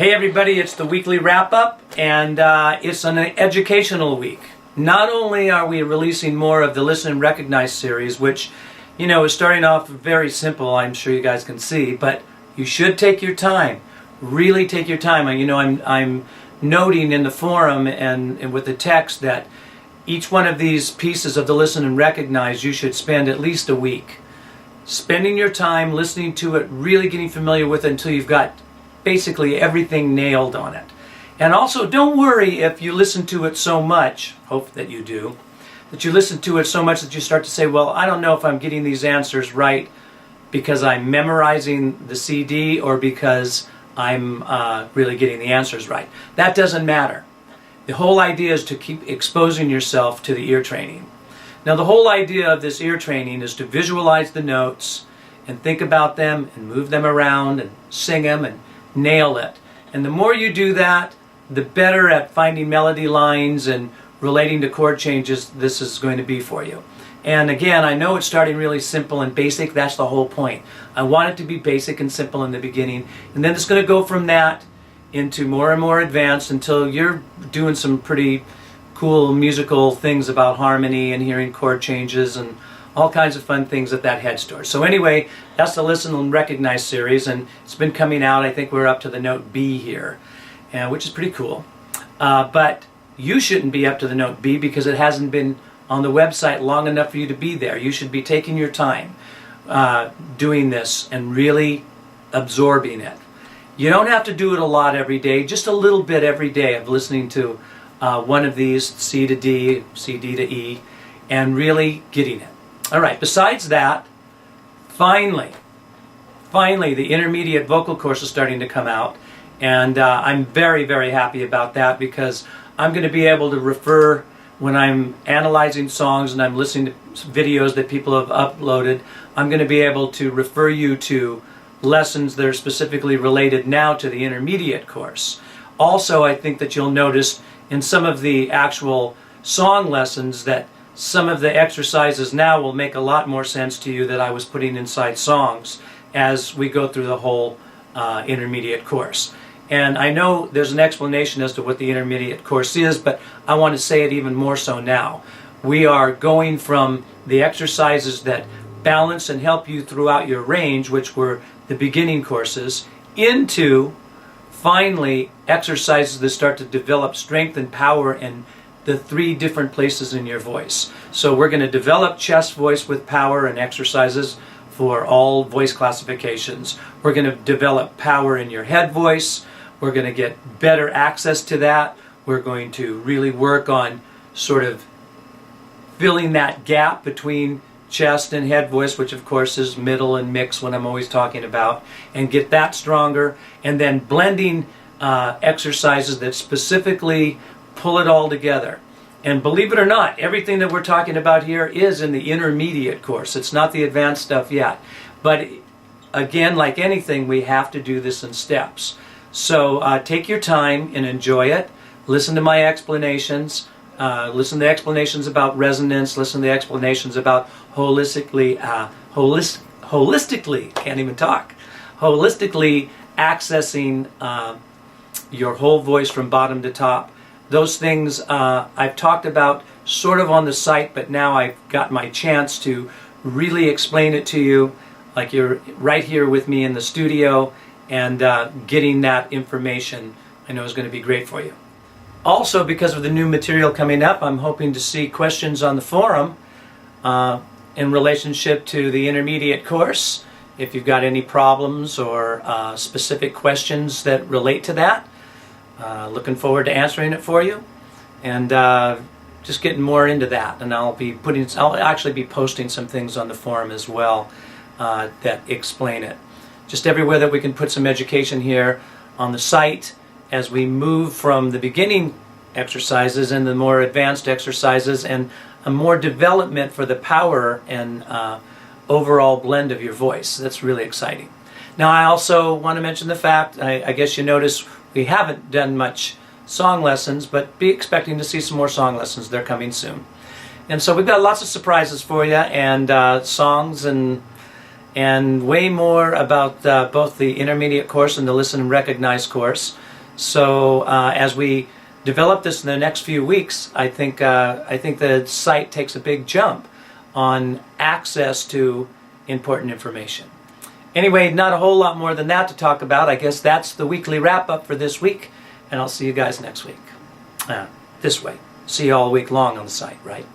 Hey everybody, it's the weekly wrap-up, and it's an educational week. Not only are we releasing more of the Listen and Recognize series, which, is starting off very simple, I'm sure you guys can see, but you should take your time. Really take your time. I'm noting in the forum and with the text that each one of these pieces of the Listen and Recognize, you should spend at least a week. Spending your time listening to it, really getting familiar with it until you've got basically everything nailed on it. And also, don't worry if you listen to it so much, hope that you do, that you listen to it so much that you start to say, well, I don't know if I'm getting these answers right because I'm memorizing the CD or because I'm really getting the answers right. That doesn't matter. The whole idea is to keep exposing yourself to the ear training. Now, the whole idea of this ear training is to visualize the notes and think about them and move them around and sing them and nail it. And the more you do that, the better at finding melody lines and relating to chord changes this is going to be for you. And again, I know it's starting really simple and basic. That's the whole point. I want it to be basic and simple in the beginning, and then it's going to go from that into more and more advanced until you're doing some pretty cool musical things about harmony and hearing chord changes and all kinds of fun things at that head store. So anyway, that's the Listen and Recognize series, and it's been coming out. I think we're up to the note B here, which is pretty cool. But you shouldn't be up to the note B because it hasn't been on the website long enough for you to be there. You should be taking your time doing this and really absorbing it. You don't have to do it a lot every day, just a little bit every day of listening to one of these, C to D, C, D to E, and really getting it. All right, besides that, finally, the intermediate vocal course is starting to come out, and I'm very, very happy about that because I'm going to be able to refer when I'm analyzing songs and I'm listening to videos that people have uploaded. I'm going to be able to refer you to lessons that are specifically related now to the intermediate course. Also, I think that you'll notice in some of the actual song lessons that some of the exercises now will make a lot more sense to you that I was putting inside songs as we go through the whole intermediate course. And I know there's an explanation as to what the intermediate course is, but I want to say it even more so now. We are going from the exercises that balance and help you throughout your range, which were the beginning courses, into finally exercises that start to develop strength and power in the three different places in your voice. So we're going to develop chest voice with power and exercises for all voice classifications. We're going to develop power in your head voice. We're going to get better access to that. We're going to really work on sort of filling that gap between chest and head voice, which of course is middle and mix, what I'm always talking about, and get that stronger. And then blending exercises that specifically pull it all together. And believe it or not, everything that we're talking about here is in the intermediate course. It's not the advanced stuff yet. But again, like anything, we have to do this in steps. So take your time and enjoy it. Listen to my explanations. Listen to the explanations about resonance. Listen to the explanations about holistically, can't even talk, holistically accessing your whole voice from bottom to top. Those things I've talked about sort of on the site, but now I've got my chance to really explain it to you like you're right here with me in the studio, and getting that information I know is going to be great for you. Also, because of the new material coming up, I'm hoping to see questions on the forum in relationship to the intermediate course. If you've got any problems or specific questions that relate to that, looking forward to answering it for you, and just getting more into that. And I'll actually be posting some things on the forum as well that explain it. Just everywhere that we can put some education here on the site as we move from the beginning exercises and the more advanced exercises and a more development for the power and overall blend of your voice. That's really exciting. Now, I also want to mention the fact, I guess you notice we haven't done much song lessons, but be expecting to see some more song lessons. They're coming soon. And so we've got lots of surprises for you, and songs and way more about both the intermediate course and the Listen and Recognize course. So as we develop this in the next few weeks, I think the site takes a big jump on access to important information. Anyway, not a whole lot more than that to talk about. I guess that's the weekly wrap-up for this week, and I'll see you guys next week. This way. See you all week long on the site, right?